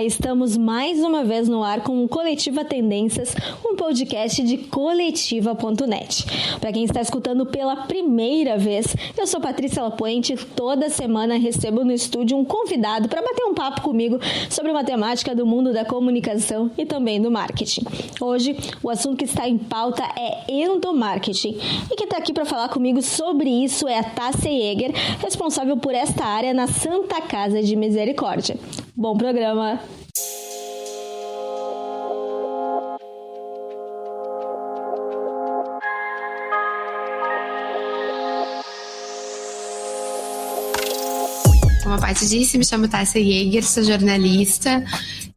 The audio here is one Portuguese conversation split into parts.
Olá, estamos mais uma vez no ar com o Coletiva Tendências, um podcast de coletiva.net. Para quem está escutando pela primeira vez, eu sou Patrícia Lapuente e toda semana recebo no estúdio um convidado para bater um papo comigo sobre uma temática do mundo da comunicação e também do marketing. Hoje, o assunto que está em pauta é endomarketing e quem está aqui para falar comigo sobre isso é a Tássia Jäger, responsável por esta área na Santa Casa de Misericórdia. Bom programa! Como a Paty disse, me chamo Tássia Jäger, sou jornalista.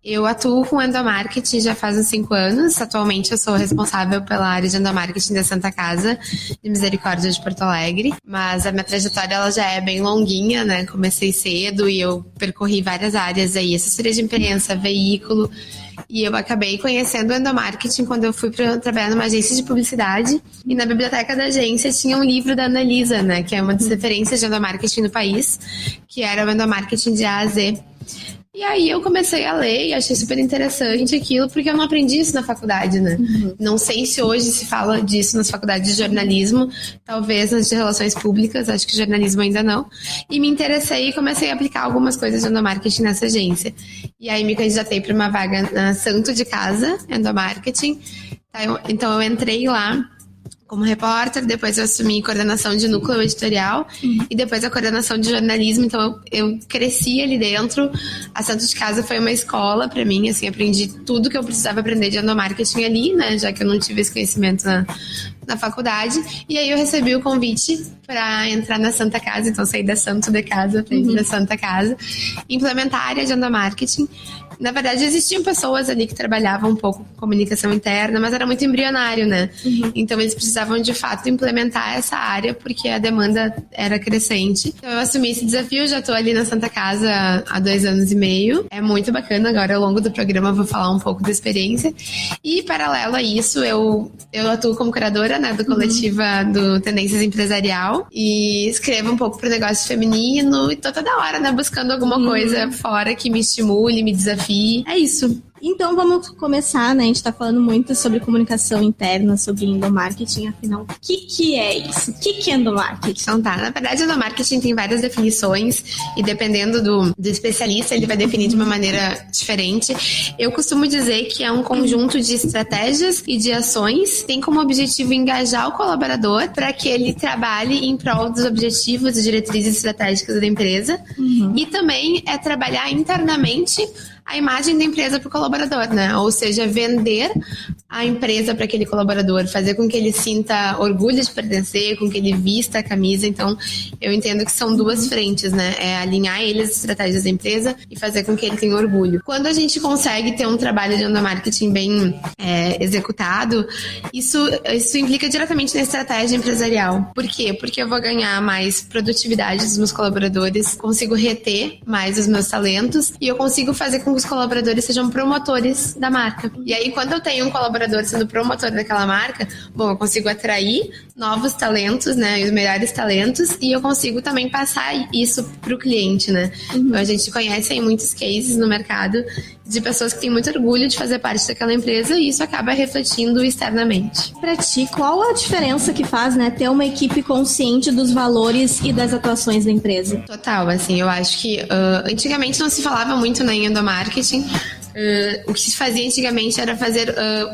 Eu atuo com endomarketing já faz uns 5 anos. Atualmente eu sou responsável pela área de endomarketing da Santa Casa de Misericórdia de Porto Alegre. Mas a minha trajetória ela já é bem longuinha, né? Comecei cedo e eu percorri várias áreas aí, assessoria de imprensa, veículo. E eu acabei conhecendo o endomarketing quando eu fui para trabalhar numa agência de publicidade. E na biblioteca da agência tinha um livro da Analisa, né? Que é uma das referências de endomarketing no país, que era o endomarketing de A a Z. E aí eu comecei a ler e achei super interessante aquilo, porque eu não aprendi isso na faculdade, né? Não sei se hoje se fala disso nas faculdades de jornalismo, talvez nas de relações públicas, acho que jornalismo ainda não. E me interessei e comecei a aplicar algumas coisas de endomarketing nessa agência. E aí me candidatei para uma vaga na Santo de Casa, endomarketing. Então eu entrei lá como repórter, depois eu assumi coordenação de núcleo editorial e depois a coordenação de jornalismo, então eu cresci ali dentro. A Santo de Casa foi uma escola para mim, assim, aprendi tudo que eu precisava aprender de endomarketing ali, né, já que eu não tive esse conhecimento na faculdade, e aí eu recebi o convite para entrar na Santa Casa, então saí da Santo de Casa para ir para Santa Casa, implementar a área de endomarketing. Na verdade, existiam pessoas ali que trabalhavam um pouco com comunicação interna, mas era muito embrionário, né? Então, eles precisavam, de fato, implementar essa área, porque a demanda era crescente. Então, eu assumi esse desafio, já estou ali na Santa Casa há 2 anos e meio. É muito bacana, agora, ao longo do programa, eu vou falar um pouco da experiência. E, paralelo a isso, eu atuo como curadora, né, do Coletiva do Tendências Empresarial e escrevo um pouco pro negócio feminino e tô toda hora, né, buscando alguma coisa fora que me estimule, me desafie. É isso. Então vamos começar, né? A gente tá falando muito sobre comunicação interna, sobre endomarketing, afinal, o que é isso? O que é endomarketing? Então tá, na verdade endomarketing tem várias definições e dependendo do especialista ele vai definir de uma maneira diferente. Eu costumo dizer que é um conjunto de estratégias e de ações que tem como objetivo engajar o colaborador para que ele trabalhe em prol dos objetivos e diretrizes estratégicas da empresa e também é trabalhar internamente a imagem da empresa para o colaborador, né? Ou seja, vender a empresa para aquele colaborador, fazer com que ele sinta orgulho de pertencer, com que ele vista a camisa. Então, eu entendo que são 2 frentes, né? É alinhar eles as estratégias da empresa e fazer com que ele tenha orgulho. Quando a gente consegue ter um trabalho de endomarketing bem executado, isso implica diretamente na estratégia empresarial. Por quê? Porque eu vou ganhar mais produtividade dos meus colaboradores, consigo reter mais os meus talentos e eu consigo fazer com que os colaboradores sejam promotores da marca. E aí, quando eu tenho um colaborador sendo promotor daquela marca, bom, eu consigo atrair novos talentos, né, os melhores talentos, e eu consigo também passar isso pro cliente, né. Então, a gente conhece aí muitos cases no mercado de pessoas que têm muito orgulho de fazer parte daquela empresa e isso acaba refletindo externamente. Pra ti, qual a diferença que faz, né, ter uma equipe consciente dos valores e das atuações da empresa? Total, assim, eu acho que antigamente não se falava muito, né, em endomarketing. O que se fazia antigamente era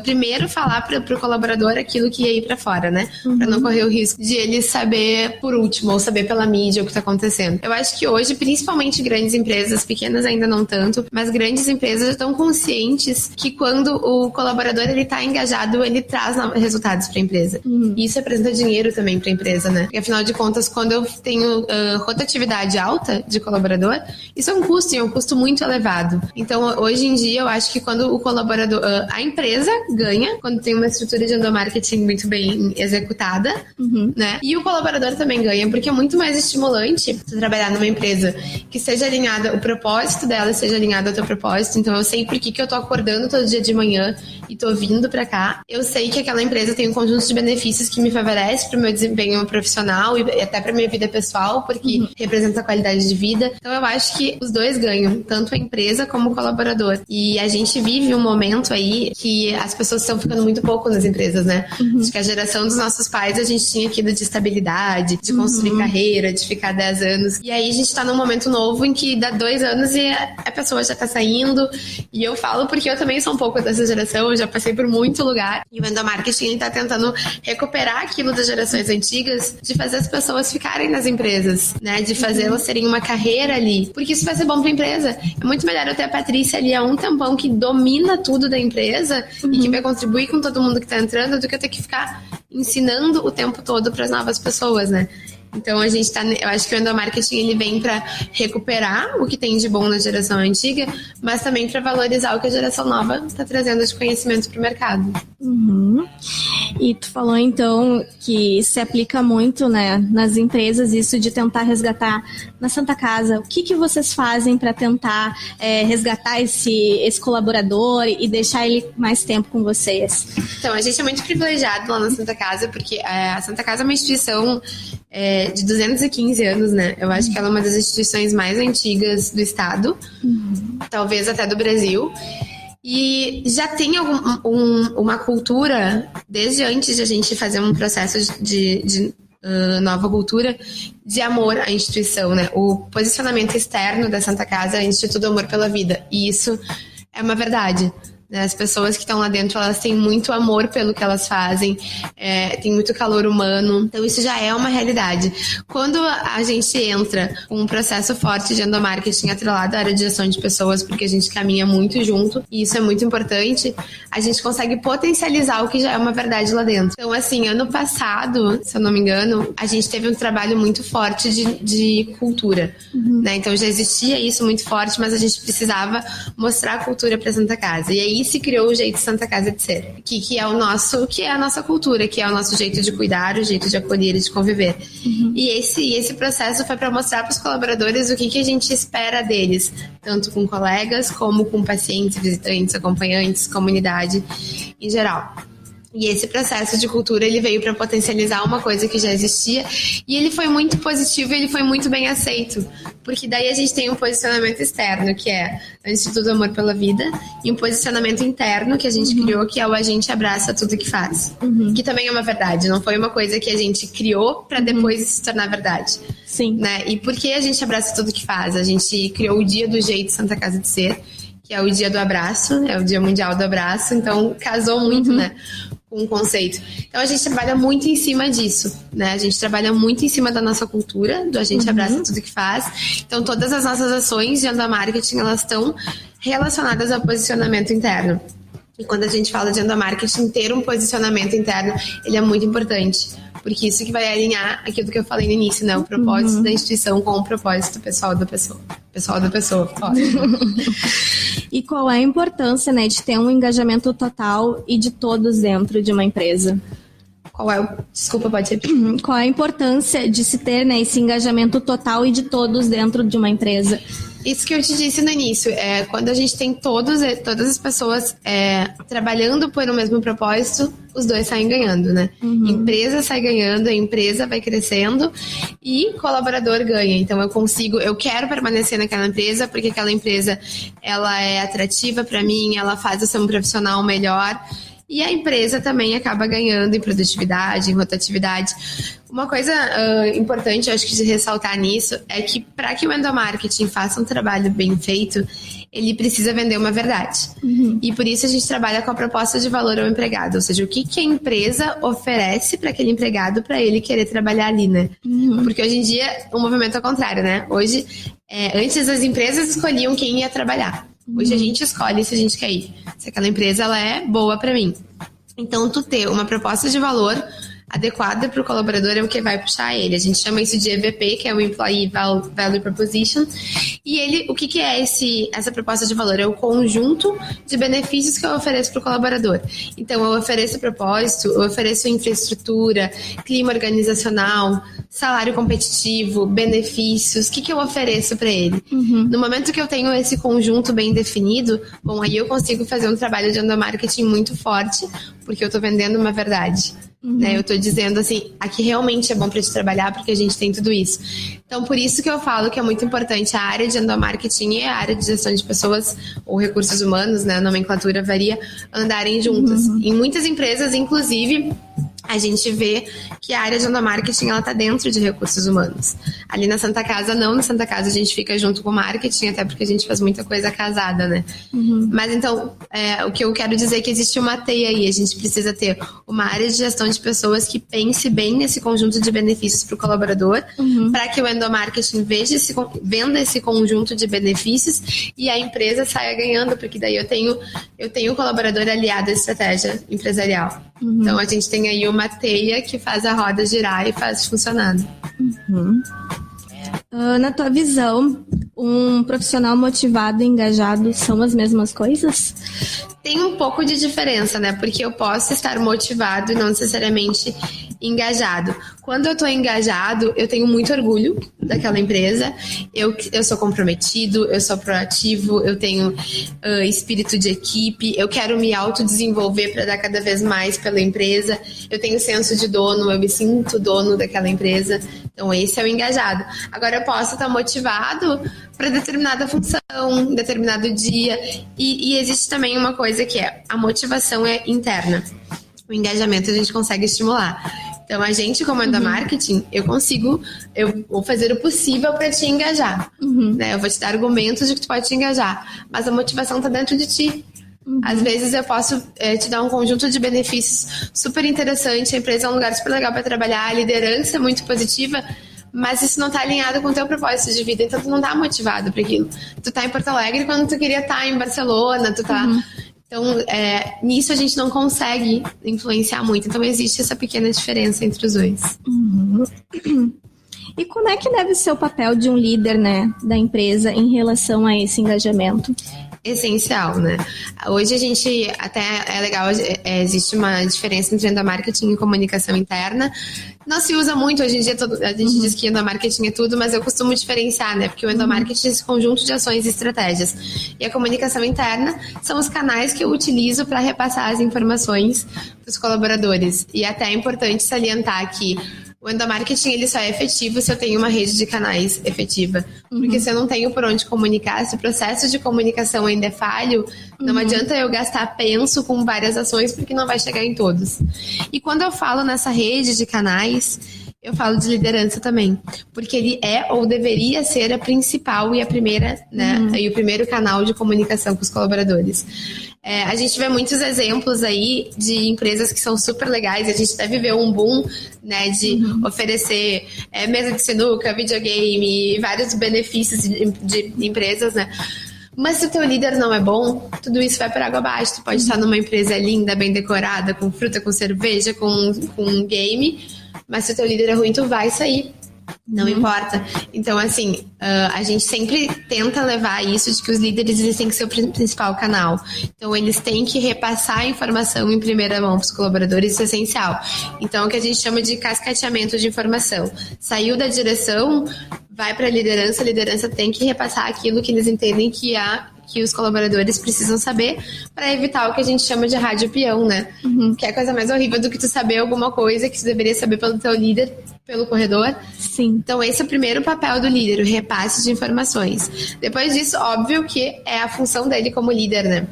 primeiro falar para o colaborador aquilo que ia ir para fora, né? Para não correr o risco de ele saber por último ou saber pela mídia o que está acontecendo. Eu acho que hoje, principalmente grandes empresas, pequenas ainda não tanto, mas grandes empresas já estão conscientes que quando o colaborador ele está engajado, ele traz resultados para a empresa. E isso representa dinheiro também para a empresa, né? E afinal de contas, quando eu tenho rotatividade alta de colaborador, isso é um custo, e é um custo muito elevado. Então, hoje em dia, dia, eu acho que quando o colaborador, a empresa ganha, quando tem uma estrutura de endomarketing muito bem executada, né? E o colaborador também ganha, porque é muito mais estimulante você trabalhar numa empresa que seja alinhada, o propósito dela seja alinhado ao teu propósito. Então eu sei por que eu tô acordando todo dia de manhã e tô vindo pra cá. Eu sei que aquela empresa tem um conjunto de benefícios que me favorece pro meu desempenho profissional e até pra minha vida pessoal, porque representa a qualidade de vida. Então eu acho que os dois ganham, tanto a empresa como o colaborador. E a gente vive um momento aí que as pessoas estão ficando muito pouco nas empresas, né? Acho que a geração dos nossos pais, a gente tinha aquilo de estabilidade, de construir carreira, de ficar 10 anos. E aí a gente tá num momento novo em que dá 2 anos e a pessoa já tá saindo. E eu falo porque eu também sou um pouco dessa geração, eu já passei por muito lugar. E o endomarketing, ele tá tentando recuperar aquilo das gerações antigas, de fazer as pessoas ficarem nas empresas, né? De fazer elas terem uma carreira ali. Porque isso vai ser bom pra empresa. É muito melhor eu ter a Patrícia ali há um tempão que domina tudo da empresa e que vai contribuir com todo mundo que tá entrando, do que eu ter que ficar ensinando o tempo todo para as novas pessoas, né? Então a gente eu acho que o endomarketing ele vem para recuperar o que tem de bom na geração antiga, mas também para valorizar o que a geração nova está trazendo de conhecimento para o mercado. E tu falou então que se aplica muito, né, nas empresas, isso de tentar resgatar na Santa Casa. O que vocês fazem para tentar resgatar esse colaborador e deixar ele mais tempo com vocês? Então, a gente é muito privilegiado lá na Santa Casa, porque a Santa Casa é uma instituição de 215 anos, né? Eu acho que ela é uma das instituições mais antigas do estado, talvez até do Brasil. E já tem uma cultura, desde antes de a gente fazer um processo de nova cultura, de amor à instituição, né? O posicionamento externo da Santa Casa é o Instituto Amor pela Vida. E isso é uma verdade. As pessoas que estão lá dentro, elas têm muito amor pelo que elas fazem, tem muito calor humano, então isso já é uma realidade. Quando a gente entra com um processo forte de endomarketing atrelado à área de gestão de pessoas, porque a gente caminha muito junto, e isso é muito importante, a gente consegue potencializar o que já é uma verdade lá dentro. Então, assim, ano passado, se eu não me engano, a gente teve um trabalho muito forte de cultura, né? Então já existia isso muito forte, mas a gente precisava mostrar a cultura para Santa Casa. E aí se criou o jeito Santa Casa de ser, que é a nossa cultura, que é o nosso jeito de cuidar, o jeito de acolher e de conviver. E esse processo foi para mostrar para os colaboradores o que a gente espera deles, tanto com colegas como com pacientes, visitantes, acompanhantes, comunidade em geral. E esse processo de cultura, ele veio para potencializar uma coisa que já existia, e ele foi muito positivo e ele foi muito bem aceito, porque daí a gente tem um posicionamento externo, que é o Instituto Amor pela Vida, e um posicionamento interno que a gente criou, que é o A Gente Abraça Tudo Que Faz, que também é uma verdade, não foi uma coisa que a gente criou para depois se tornar verdade. Sim. Né? E por que a gente abraça tudo que faz? A gente criou o Dia do Jeito Santa Casa de Ser, que é o Dia do Abraço, é o Dia Mundial do Abraço, então casou muito, né, com o conceito. Então a gente trabalha muito em cima disso, né? A gente trabalha muito em cima da nossa cultura, do A Gente Abraça Tudo Que Faz. Então todas as nossas ações de endomarketing, elas estão relacionadas ao posicionamento interno. E quando a gente fala de endomarketing, ter um posicionamento interno, ele é muito importante. Porque isso que vai alinhar aquilo que eu falei no início, né? O propósito da instituição com o propósito pessoal da pessoa. Pessoal da pessoa, ótimo. E qual é a importância, né, de ter um engajamento total e de todos dentro de uma empresa? Desculpa, pode repetir. Qual é a importância de se ter, né, esse engajamento total e de todos dentro de uma empresa? Isso que eu te disse no início, quando a gente tem todas as pessoas trabalhando por um mesmo propósito, os dois saem ganhando, né? Empresa sai ganhando, a empresa vai crescendo e colaborador ganha. Então eu quero permanecer naquela empresa porque aquela empresa, ela é atrativa para mim, ela faz eu ser um profissional melhor. E a empresa também acaba ganhando em produtividade, em rotatividade. Uma coisa importante, eu acho que de ressaltar nisso, é que para que o endomarketing faça um trabalho bem feito, ele precisa vender uma verdade. E por isso a gente trabalha com a proposta de valor ao empregado, ou seja, o que a empresa oferece para aquele empregado para ele querer trabalhar ali, né? Porque hoje em dia o movimento é o contrário, né? Hoje, antes as empresas escolhiam quem ia trabalhar. Hoje a gente escolhe se a gente quer ir. Se aquela empresa ela é boa para mim. Então, tu ter uma proposta de valor adequada para o colaborador é o que vai puxar ele. A gente chama isso de EVP, que é o Employee Value Proposition. E ele, o que é essa proposta de valor? É o conjunto de benefícios que eu ofereço para o colaborador. Então, eu ofereço propósito, eu ofereço infraestrutura, clima organizacional, salário competitivo, benefícios. O que eu ofereço para ele? No momento que eu tenho esse conjunto bem definido, bom, aí eu consigo fazer um trabalho de endomarketing muito forte, porque eu estou vendendo uma verdade. Né? Eu estou dizendo assim, aqui realmente é bom para te trabalhar porque a gente tem tudo isso. Então, por isso que eu falo que é muito importante a área de endomarketing e a área de gestão de pessoas ou recursos humanos, né? A nomenclatura varia, andarem juntas. Em muitas empresas, inclusive, a gente vê que a área de endomarketing ela está dentro de recursos humanos. Ali na Santa Casa, não. Na Santa Casa a gente fica junto com o marketing, até porque a gente faz muita coisa casada, né? Mas então, o que eu quero dizer é que existe uma teia aí. A gente precisa ter uma área de gestão de pessoas que pense bem nesse conjunto de benefícios para o colaborador, para que o endomarketing venda esse conjunto de benefícios e a empresa saia ganhando, porque daí eu tenho o colaborador aliado à estratégia empresarial. Então a gente tem aí uma teia que faz a roda girar e faz funcionar. Na tua visão, um profissional motivado e engajado são as mesmas coisas? Tem um pouco de diferença, né? Porque eu posso estar motivado e não necessariamente engajado. Quando eu estou engajado, eu tenho muito orgulho daquela empresa, eu sou comprometido, eu sou proativo, eu tenho espírito de equipe, eu quero me autodesenvolver para dar cada vez mais pela empresa, eu tenho senso de dono, eu me sinto dono daquela empresa. Então esse é o engajado. Agora eu posso estar motivado para determinada função, determinado dia, e existe também uma coisa que é a motivação é interna. O engajamento a gente consegue estimular. Então, a gente, como endomarketing, eu vou fazer o possível para te engajar. Né? Eu vou te dar argumentos de que tu pode te engajar, mas a motivação está dentro de ti. Às vezes eu posso te dar um conjunto de benefícios super interessante, a empresa é um lugar super legal para trabalhar, a liderança é muito positiva, mas isso não está alinhado com o teu propósito de vida, então tu não está motivado para aquilo. Tu tá em Porto Alegre quando tu queria estar em Barcelona, tu tá... Então, nisso a gente não consegue influenciar muito. Então, existe essa pequena diferença entre os dois. E como é que deve ser o papel de um líder, né, da empresa em relação a esse engajamento? Essencial, né? Hoje a gente, até é legal, existe uma diferença entre endomarketing e comunicação interna. Não se usa muito hoje em dia, a gente diz que endomarketing é tudo, mas eu costumo diferenciar, né? Porque o endomarketing é esse conjunto de ações e estratégias. E a comunicação interna são os canais que eu utilizo para repassar as informações para os colaboradores. E até é importante salientar que o endomarketing ele só é efetivo se eu tenho uma rede de canais efetiva. Porque se eu não tenho por onde comunicar, se o processo de comunicação ainda é falho, não adianta eu gastar penso com várias ações porque não vai chegar em todos. E quando eu falo nessa rede de canais, eu falo de liderança também. Porque ele é ou deveria ser a principal e a primeira, né? E o primeiro canal de comunicação com os colaboradores. A gente vê muitos exemplos aí de empresas que são super legais. A gente até viveu um boom, né, de oferecer mesa de sinuca, videogame, vários benefícios de empresas, né? Mas se o teu líder não é bom, tudo isso vai por água abaixo. Tu pode estar numa empresa linda, bem decorada, com fruta, com cerveja, com game, mas se o teu líder é ruim, tu vai sair. Não importa. Então, assim, a gente sempre tenta levar isso de que os líderes eles têm que ser o principal canal. Então, eles têm que repassar a informação em primeira mão para os colaboradores, isso é essencial. Então, o que a gente chama de cascateamento de informação. Saiu da direção, vai para a liderança tem que repassar aquilo que eles entendem que os colaboradores precisam saber para evitar o que a gente chama de rádio peão, né? Que é a coisa mais horrível do que tu saber alguma coisa que tu deveria saber pelo teu líder, pelo corredor. Sim. Então, esse é o primeiro papel do líder, o repasse de informações. Depois disso, óbvio que é a função dele como líder, né?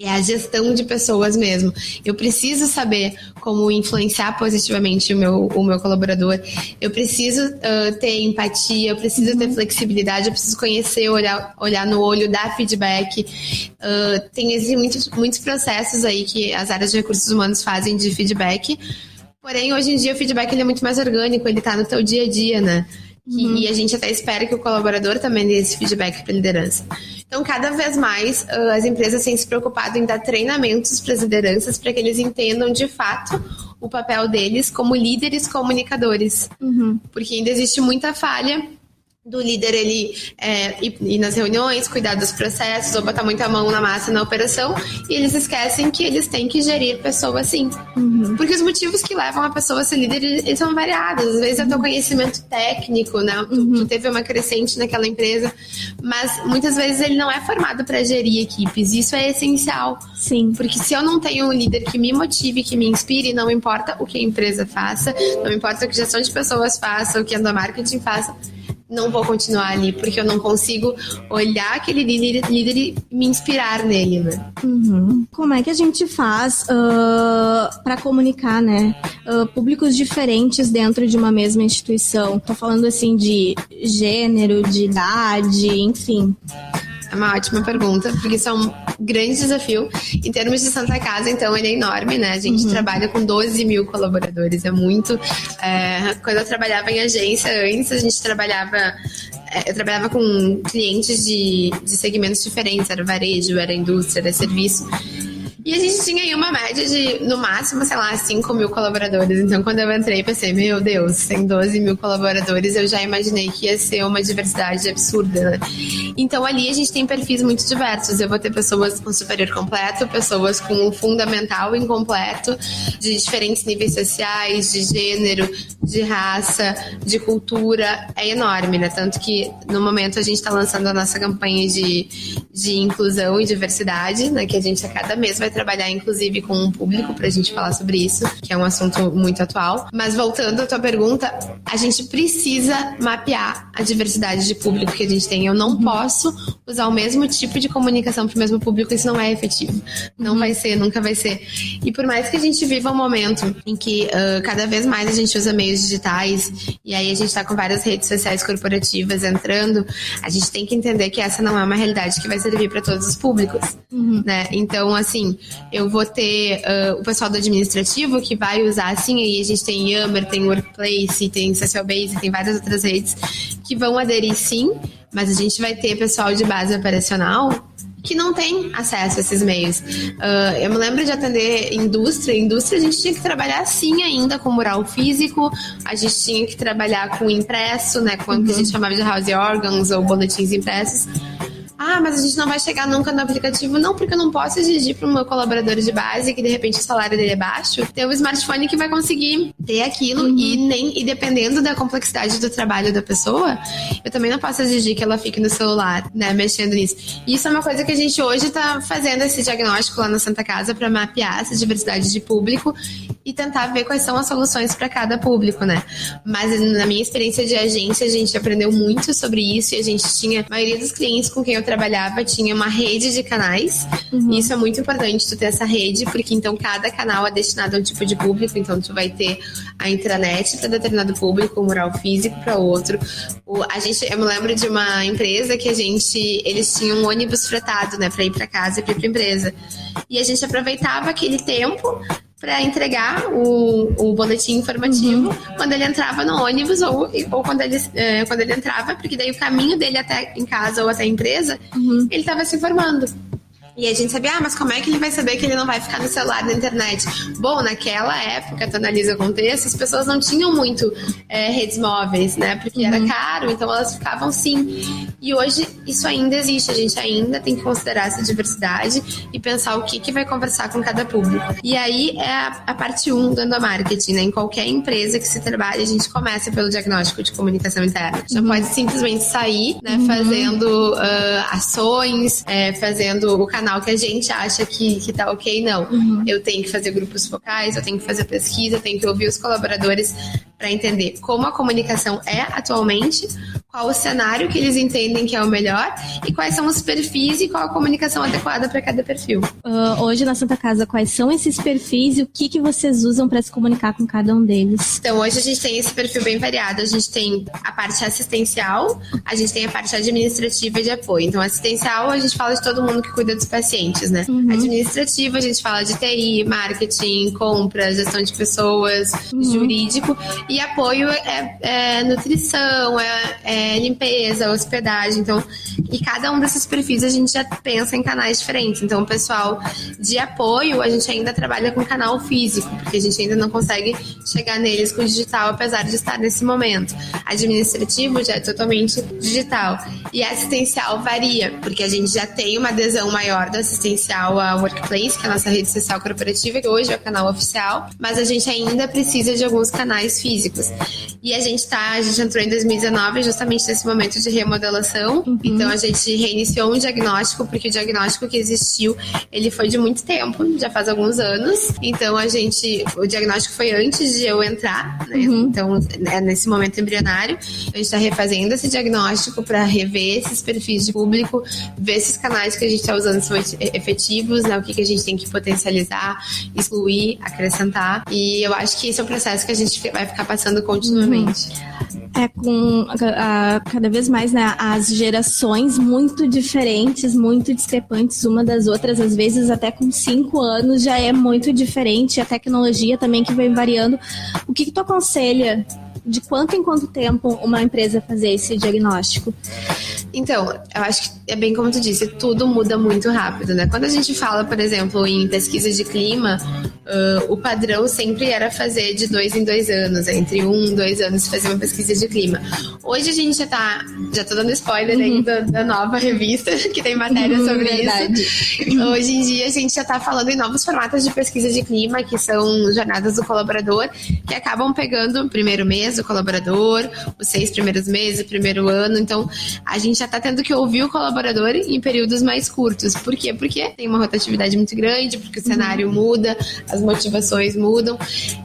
É a gestão de pessoas mesmo. Eu preciso saber como influenciar positivamente o meu colaborador. Eu preciso ter empatia, eu preciso ter flexibilidade, eu preciso conhecer, olhar no olho, dar feedback. Existem muitos processos aí que as áreas de recursos humanos fazem de feedback. Porém, hoje em dia o feedback ele é muito mais orgânico, ele está no teu dia a dia, né? E a gente até espera que o colaborador também dê esse feedback para a liderança. Então, cada vez mais, as empresas têm se preocupado em dar treinamentos para as lideranças para que eles entendam, de fato, o papel deles como líderes comunicadores. Porque ainda existe muita falha do líder ele ir nas reuniões, cuidar dos processos ou botar muita mão na massa na operação, e eles esquecem que eles têm que gerir pessoas sim. Porque os motivos que levam a pessoa a ser líder, eles são variados. Às vezes é teu conhecimento técnico, né? Tu teve uma crescente naquela empresa, mas muitas vezes ele não é formado para gerir equipes. Isso é essencial. Sim. Porque se eu não tenho um líder que me motive, que me inspire, não importa o que a empresa faça, não importa o que a gestão de pessoas faça, o que a endomarketing faça, não vou continuar ali, porque eu não consigo olhar aquele líder e me inspirar nele, né? Como é que a gente faz para comunicar, né? Públicos diferentes dentro de uma mesma instituição? Tô falando assim de gênero, de idade, enfim. É uma ótima pergunta, porque isso é um grande desafio. Em termos de Santa Casa, então, ele é enorme, né? A gente trabalha com 12 mil colaboradores, é muito. Quando eu trabalhava em agência antes, a gente trabalhava... Eu trabalhava com clientes de segmentos diferentes, era varejo, era indústria, era serviço. E a gente tinha aí uma média de, no máximo, sei lá, 5 mil colaboradores. Então, quando eu entrei, pensei, meu Deus, tem 12 mil colaboradores, eu já imaginei que ia ser uma diversidade absurda, né? Então, ali a gente tem perfis muito diversos. Eu vou ter pessoas com superior completo, pessoas com o fundamental incompleto, de diferentes níveis sociais, de gênero, de raça, de cultura. É enorme, né? Tanto que, no momento, a gente está lançando a nossa campanha de inclusão e diversidade, né? Que a gente, a cada mês, vai trabalhar, inclusive, com um público pra gente falar sobre isso, que é um assunto muito atual. Mas voltando à tua pergunta, a gente precisa mapear a diversidade de público que a gente tem. Eu não posso usar o mesmo tipo de comunicação pro mesmo público, isso não é efetivo. Não vai ser, nunca vai ser. E por mais que a gente viva um momento em que cada vez mais a gente usa meios digitais, e aí a gente tá com várias redes sociais corporativas entrando, a gente tem que entender que essa não é uma realidade que vai servir para todos os públicos, né? Então, assim, eu vou ter o pessoal do administrativo que vai usar, assim, aí a gente tem Yammer, tem Workplace, tem Socialbase, tem várias outras redes que vão aderir sim, mas a gente vai ter pessoal de base operacional que não tem acesso a esses meios. Eu me lembro de atender indústria a gente tinha que trabalhar sim ainda com mural físico, a gente tinha que trabalhar com impresso, né, com o que a gente chamava de house organs ou boletins impressos. Mas a gente não vai chegar nunca no aplicativo. Não, porque eu não posso exigir para o meu colaborador de base, que de repente o salário dele é baixo, ter um smartphone que vai conseguir ter aquilo e dependendo da complexidade do trabalho da pessoa, eu também não posso exigir que ela fique no celular, né, mexendo nisso. E isso é uma coisa que a gente hoje está fazendo esse diagnóstico lá na Santa Casa para mapear essa diversidade de público e tentar ver quais são as soluções para cada público, né? Mas na minha experiência de agência, a gente aprendeu muito sobre isso e a gente tinha, a maioria dos clientes com quem eu trabalhava tinha uma rede de canais. E isso é muito importante, tu ter essa rede, porque então cada canal é destinado a um tipo de público, então tu vai ter a intranet para determinado público, o mural físico para outro. Eu me lembro de uma empresa que eles tinham um ônibus fretado, né, para ir para casa e para ir para empresa. E a gente aproveitava aquele tempo para entregar o boletim informativo quando ele entrava no ônibus ou quando ele entrava, porque daí o caminho dele até em casa ou até a empresa, ele estava se informando. E a gente sabia, mas como é que ele vai saber que ele não vai ficar no celular, na internet? Bom, naquela época, tu analisa o contexto, as pessoas não tinham muito redes móveis, né? Porque era caro, então elas ficavam sim. E hoje isso ainda existe, a gente ainda tem que considerar essa diversidade e pensar o que vai conversar com cada público. E aí é a parte 1 do endomarketing, né? Em qualquer empresa que se trabalhe, a gente começa pelo diagnóstico de comunicação interna. Já pode simplesmente sair, né? Fazendo ações, fazendo o canal que a gente acha que tá ok, não. Eu tenho que fazer grupos focais, eu tenho que fazer pesquisa, eu tenho que ouvir os colaboradores para entender como a comunicação é atualmente, qual o cenário que eles entendem que é o melhor e quais são os perfis e qual a comunicação adequada para cada perfil. Hoje na Santa Casa, quais são esses perfis e o que vocês usam para se comunicar com cada um deles? Então, hoje a gente tem esse perfil bem variado. A gente tem a parte assistencial, a gente tem a parte administrativa e de apoio. Então, assistencial, a gente fala de todo mundo que cuida dos pacientes, né? Administrativa, a gente fala de TI, marketing, compras, gestão de pessoas, jurídico. E apoio é nutrição, é limpeza, hospedagem. Então, e cada um desses perfis a gente já pensa em canais diferentes. Então, o pessoal de apoio, a gente ainda trabalha com canal físico, porque a gente ainda não consegue chegar neles com digital, apesar de estar nesse momento. Administrativo já é totalmente digital. E assistencial varia, porque a gente já tem uma adesão maior da assistencial à Workplace, que é a nossa rede social corporativa, que hoje é o canal oficial, mas a gente ainda precisa de alguns canais físicos. E a gente entrou em 2019 justamente nesse momento de remodelação. Então a gente reiniciou um diagnóstico, porque o diagnóstico que existiu, ele foi de muito tempo, já faz alguns anos. Então o diagnóstico foi antes de eu entrar, né? Então é nesse momento embrionário. A gente está refazendo esse diagnóstico para rever esses perfis de público, ver esses canais que a gente está usando são efetivos, né? O que a gente tem que potencializar, excluir, acrescentar. E eu acho que esse é um processo que a gente vai ficar passando continuamente. Com cada vez mais, né, as gerações muito diferentes, muito discrepantes uma das outras, às vezes até com 5 anos já é muito diferente, a tecnologia também que vem variando. O que tu aconselha? De quanto em quanto tempo uma empresa fazer esse diagnóstico? Então, eu acho que é bem como tu disse, tudo muda muito rápido, né? Quando a gente fala, por exemplo, em pesquisa de clima, o padrão sempre era fazer de 2 em 2 anos, entre 1 e 2 anos fazer uma pesquisa de clima. Hoje a gente já tô dando spoiler aí da nova revista, que tem matéria sobre isso. Hoje em dia a gente já tá falando em novos formatos de pesquisa de clima, que são jornadas do colaborador, que acabam pegando o primeiro mês do colaborador, os 6 primeiros meses, o primeiro ano. Então, a gente já tá tendo que ouvir o colaborador em períodos mais curtos. Por quê? Porque tem uma rotatividade muito grande, porque o cenário muda, as motivações mudam.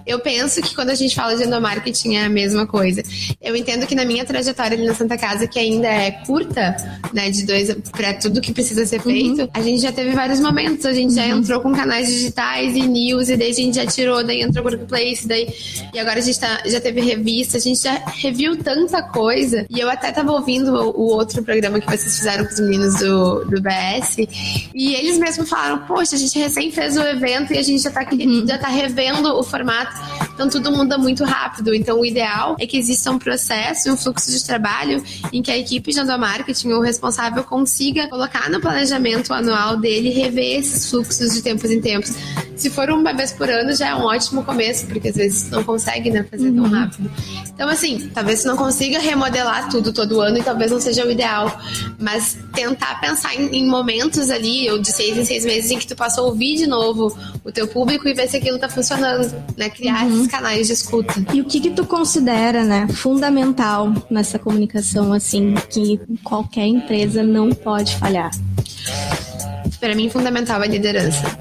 Eu penso que quando a gente fala de endomarketing é a mesma coisa. Eu entendo que na minha trajetória ali na Santa Casa, que ainda é curta, né, de 2 para tudo que precisa ser feito, a gente já teve vários momentos. A gente já entrou com canais digitais e news, e daí a gente já tirou, daí entrou Workplace, e agora a gente já teve revista, a gente já reviu tanta coisa. E eu até tava ouvindo o outro programa que vocês fizeram com os meninos do BS, e eles mesmos falaram, poxa, a gente recém fez o evento e a gente já tá revendo o formato, então tudo muda muito rápido. Então o ideal é que exista um processo, um fluxo de trabalho em que a equipe de endomarketing ou responsável consiga colocar no planejamento anual dele e rever esses fluxos de tempos em tempos. Se for uma vez por ano já é um ótimo começo, porque às vezes não consegue, né, fazer tão rápido. Então assim, talvez você não consiga remodelar tudo todo ano e talvez não seja o ideal, mas tentar pensar em momentos ali, ou de 6 em 6 meses, em que tu possa ouvir de novo o teu público e ver se aquilo tá funcionando, né? Criar esses canais de escuta. E o que tu considera, né, fundamental nessa comunicação, assim, que qualquer empresa não pode falhar? Para mim, fundamental é a liderança.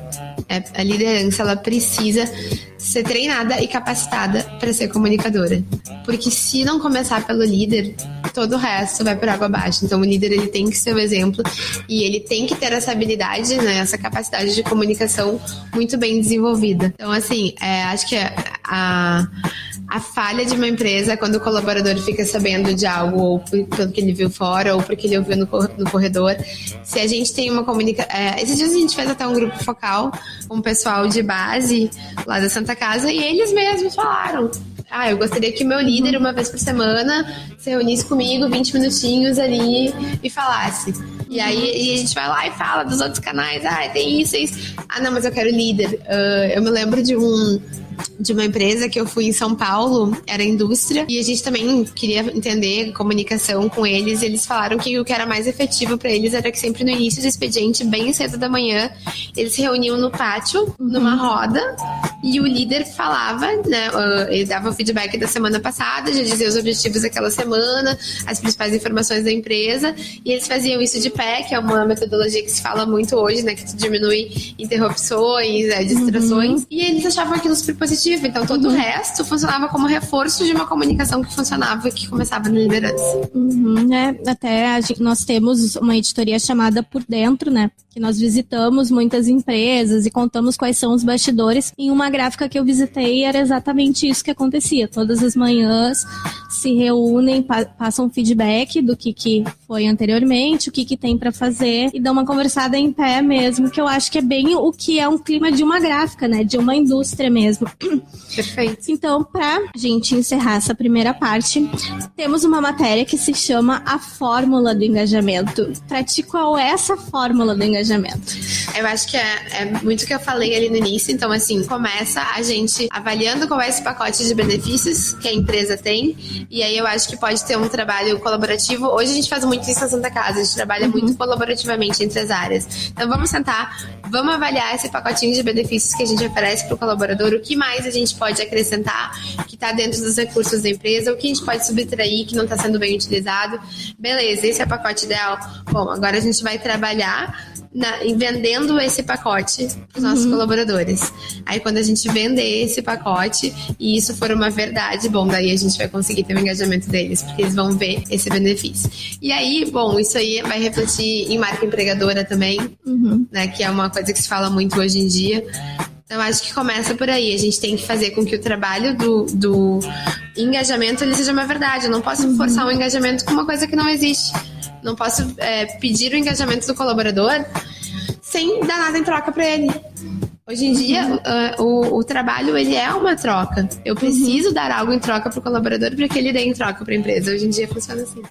A liderança, ela precisa ser treinada e capacitada para ser comunicadora. Porque se não começar pelo líder, todo o resto vai por água abaixo. Então o líder, ele tem que ser o exemplo e ele tem que ter essa habilidade, né, essa capacidade de comunicação muito bem desenvolvida. Então assim, acho que a falha de uma empresa é quando o colaborador fica sabendo de algo, ou pelo que ele viu fora, ou porque ele ouviu no corredor. Se a gente tem uma comunicação... esses dias a gente fez até um grupo focal com o pessoal de base lá da Santa Casa, e eles mesmos falaram: eu gostaria que o meu líder, uma vez por semana, se reunisse comigo 20 minutinhos ali e falasse. E aí a gente vai lá e fala dos outros canais. Tem isso, isso. Não, mas eu quero líder. Eu me lembro de uma empresa que eu fui em São Paulo, era indústria, e a gente também queria entender comunicação com eles, e eles falaram que o que era mais efetivo para eles era que sempre no início do expediente, bem cedo da manhã, eles se reuniam no pátio, numa roda, e o líder falava, né, ele dava o feedback da semana passada, já dizia os objetivos daquela semana, as principais informações da empresa, e eles faziam isso de pé, que é uma metodologia que se fala muito hoje, né, que diminui interrupções, distrações, e eles achavam aquilo super positivo, então todo o resto funcionava como reforço de uma comunicação que funcionava e que começava na liderança. Até nós temos uma editoria chamada Por Dentro, né, que nós visitamos muitas empresas e contamos quais são os bastidores. Em uma gráfica que eu visitei era exatamente isso que acontecia. Todas as manhãs se reúnem, passam feedback do que foi anteriormente, o que tem para fazer, e dão uma conversada em pé mesmo, que eu acho que é bem o que é um clima de uma gráfica, né, de uma indústria mesmo. Perfeito. Então, pra gente encerrar essa primeira parte, temos uma matéria que se chama A Fórmula do Engajamento. Pra ti, qual é essa fórmula do engajamento? Eu acho que é muito o que eu falei ali no início. Então, assim, começa a gente avaliando qual é esse pacote de benefícios que a empresa tem. E aí eu acho que pode ter um trabalho colaborativo. Hoje a gente faz muito isso na Santa Casa. A gente trabalha muito colaborativamente entre as áreas. Então, vamos sentar, vamos avaliar esse pacotinho de benefícios que a gente oferece para o colaborador. O que mais a gente pode acrescentar que está dentro dos recursos da empresa, o que a gente pode subtrair que não está sendo bem utilizado. Beleza, esse é o pacote ideal. Bom, agora a gente vai trabalhar vendendo esse pacote para os nossos colaboradores. Aí quando a gente vender esse pacote e isso for uma verdade, bom, daí a gente vai conseguir ter o engajamento deles, porque eles vão ver esse benefício. E aí, bom, isso aí vai refletir em marca empregadora também, né, que é uma coisa que se fala muito hoje em dia. Então, acho que começa por aí. A gente tem que fazer com que o trabalho do engajamento ele seja uma verdade. Eu não posso forçar um engajamento com uma coisa que não existe. Não posso pedir o engajamento do colaborador sem dar nada em troca para ele. Hoje em dia, o trabalho ele é uma troca. Eu preciso dar algo em troca para o colaborador para que ele dê em troca para a empresa. Hoje em dia funciona assim.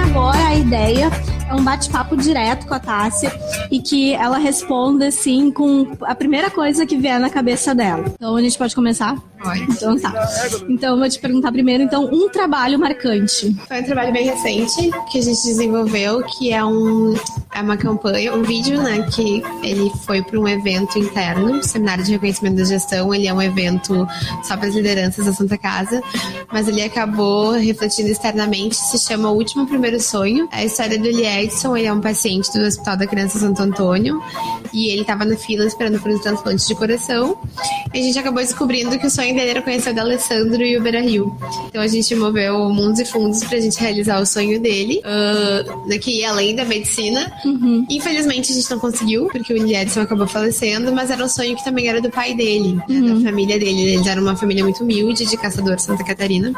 Agora a ideia é um bate-papo direto com a Tássia e que ela responda assim com a primeira coisa que vier na cabeça dela. Então a gente pode começar? Pode. Então tá. Então eu vou te perguntar primeiro, então, um trabalho marcante. Foi um trabalho bem recente que a gente desenvolveu, que é uma campanha, um vídeo, né, que ele foi para um evento interno, Seminário de Reconhecimento da Gestão. Ele é um evento só para as lideranças da Santa Casa, mas ele acabou refletindo externamente, se chama O Último Primeiro Sonho. É a história do Edson, ele é um paciente do Hospital da Criança Santo Antônio e ele estava na fila esperando por um transplante de coração. E a gente acabou descobrindo que o sonho dele era conhecer o D'Alessandro e o Beira-Rio. Então a gente moveu mundos e fundos pra gente realizar o sonho dele, que ia além da medicina. Infelizmente a gente não conseguiu, porque o Edson acabou falecendo, mas era um sonho que também era do pai dele, né, da família dele. Eles eram uma família muito humilde de Caçador, Santa Catarina.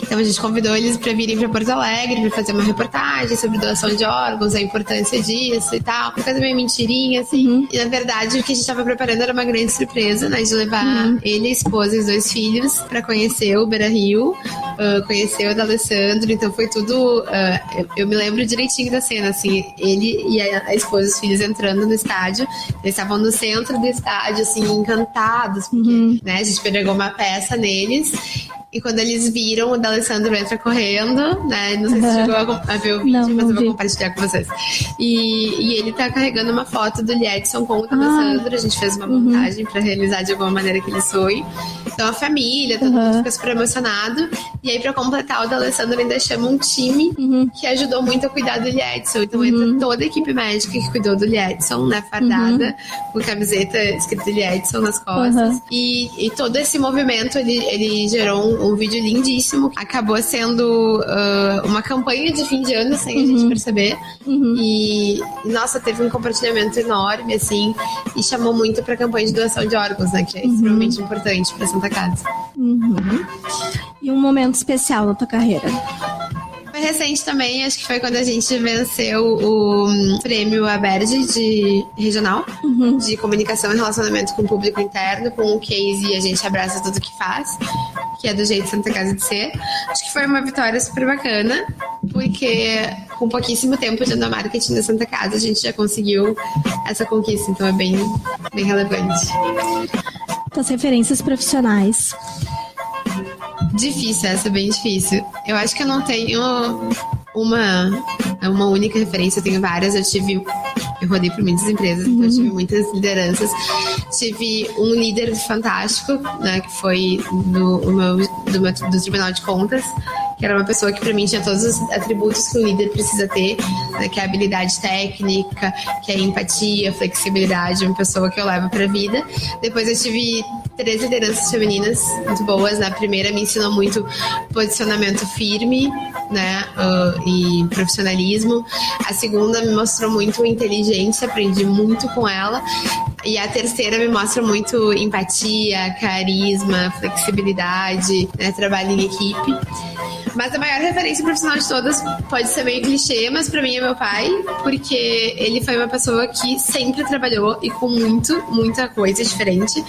Então a gente convidou eles para virem para Porto Alegre para fazer uma reportagem sobre doação de órgãos, a importância disso e tal. Uma coisa meio mentirinha, assim. E na verdade o que a gente estava preparando era uma grande surpresa, né? De levar ele, a esposa e os 2 filhos para conhecer o Beira-Rio, conhecer o D'Alessandro. Então foi tudo... eu me lembro direitinho da cena, assim. Ele e a esposa e os filhos entrando no estádio. Eles estavam no centro do estádio, assim, encantados. Porque, né, a gente pegou uma peça neles. E quando eles viram, o D'Alessandro entra correndo, né? Não sei se chegou a ver o vídeo, mas eu vou compartilhar com vocês. E ele tá carregando uma foto do Edson com o D'Alessandro. A gente fez uma montagem pra realizar de alguma maneira aquele sonho. Então a família, todo mundo fica super emocionado. E aí, pra completar, o D'Alessandro ainda chama um time que ajudou muito a cuidar do Edson. Então entra toda a equipe médica que cuidou do Edson, né? Fardada, com camiseta escrita Edson nas costas. E todo esse movimento, ele gerou um vídeo lindíssimo. Acabou sendo uma campanha de fim de ano, sem a gente perceber. E, nossa, teve um compartilhamento enorme, assim, e chamou muito pra campanha de doação de órgãos, né? Que é extremamente importante pra Santa Casa. E um momento especial na tua carreira? Foi recente também, acho que foi quando a gente venceu o prêmio ABERJ de regional, de comunicação e relacionamento com o público interno, com o case A Gente Abraça Tudo Que Faz, que é do jeito Santa Casa de ser. Acho que foi uma vitória super bacana, porque com pouquíssimo tempo de endomarketing da Santa Casa, a gente já conseguiu essa conquista, então é bem relevante. Tuas referências profissionais? Difícil, essa é bem difícil. Eu acho que eu não tenho uma única referência, eu tenho várias. Eu rodei por muitas empresas, então eu tive muitas lideranças. Tive um líder fantástico, né, que foi do Tribunal de Contas, que era uma pessoa que para mim tinha todos os atributos que um líder precisa ter, né, que é a habilidade técnica, que é a empatia, flexibilidade, uma pessoa que eu levo para a vida. Depois eu tive 3 lideranças femininas muito boas, né? A primeira me ensinou muito posicionamento firme, né, e profissionalismo. A segunda me mostrou muito inteligência, aprendi muito com ela. E a terceira me mostra muito empatia, carisma, flexibilidade, né, trabalho em equipe. Mas a maior referência profissional de todas pode ser meio clichê, mas pra mim é meu pai, porque ele foi uma pessoa que sempre trabalhou e com muita coisa diferente,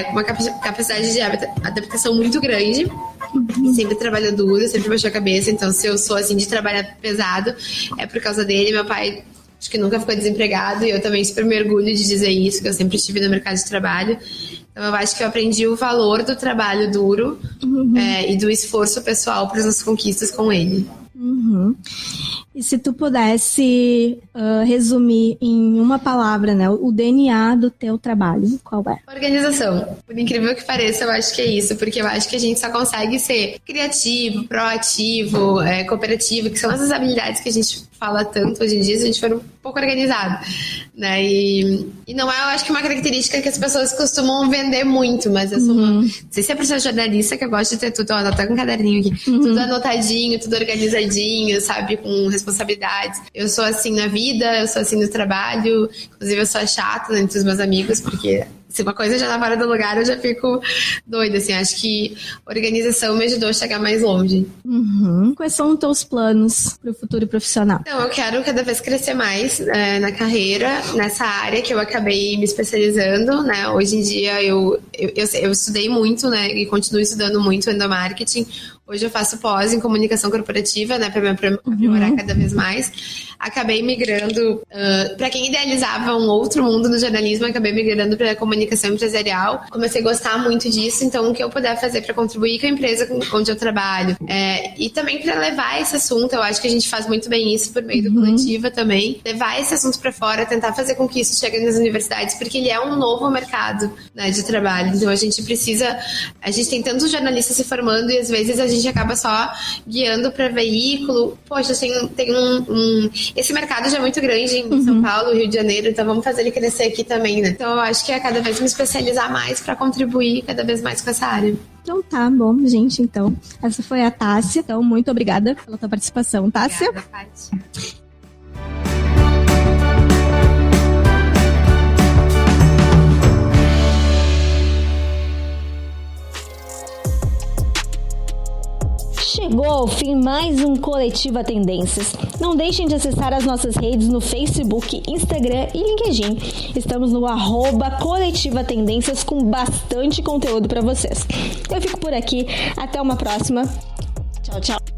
com uma capacidade de adaptação muito grande. Sempre trabalhou duro, sempre baixou a cabeça. Então, se eu sou assim de trabalhar pesado, é por causa dele. Meu pai acho que nunca ficou desempregado, e eu também super me orgulho de dizer isso, que eu sempre estive no mercado de trabalho. Então eu acho que eu aprendi o valor do trabalho duro e do esforço pessoal para as nossas conquistas com ele. E se tu pudesse resumir em uma palavra, né, o DNA do teu trabalho, qual é? Organização. Por incrível que pareça, eu acho que é isso, porque eu acho que a gente só consegue ser criativo, proativo, cooperativo, que são essas habilidades que a gente fala tanto hoje em dia, se a gente for um pouco organizado, né? E não é, eu acho que uma característica que as pessoas costumam vender muito, mas eu sou não sei se é por ser jornalista, que eu gosto de ter tudo, ó, tá com um caderninho aqui, tudo anotadinho, tudo organizadinho, sabe, com responsabilidades. Eu sou assim na vida, eu sou assim no trabalho, inclusive eu sou chata entre os meus amigos, porque se uma coisa já tá fora do lugar, eu já fico doida, assim. Acho que organização me ajudou a chegar mais longe. Quais são os teus planos pro futuro profissional? Então, eu quero cada vez crescer mais na carreira, nessa área que eu acabei me especializando, né? Hoje em dia eu estudei muito, né? E continuo estudando muito endomarketing. Hoje eu faço pós em comunicação corporativa, né, para me aprimorar cada vez mais. Acabei migrando, para quem idealizava um outro mundo no jornalismo, acabei migrando para a comunicação empresarial. Comecei a gostar muito disso, então o que eu puder fazer para contribuir com a empresa onde eu trabalho. E também para levar esse assunto, eu acho que a gente faz muito bem isso por meio do Coletiva também. Levar esse assunto para fora, tentar fazer com que isso chegue nas universidades, porque ele é um novo mercado, né, de trabalho. Então a gente tem tantos jornalistas se formando e às vezes a gente acaba só guiando para veículo. Poxa, esse mercado já é muito grande em São Paulo, Rio de Janeiro, então vamos fazer ele crescer aqui também, né? Então eu acho que é cada vez me especializar mais para contribuir cada vez mais com essa área. Então tá bom, gente. Então, essa foi a Tássia. Então, muito obrigada pela tua participação, Tássia. Obrigada, Paty. Chegou ao fim mais um Coletiva Tendências. Não deixem de acessar as nossas redes no Facebook, Instagram e LinkedIn. Estamos no @Coletiva Tendências com bastante conteúdo para vocês. Eu fico por aqui. Até uma próxima. Tchau, tchau.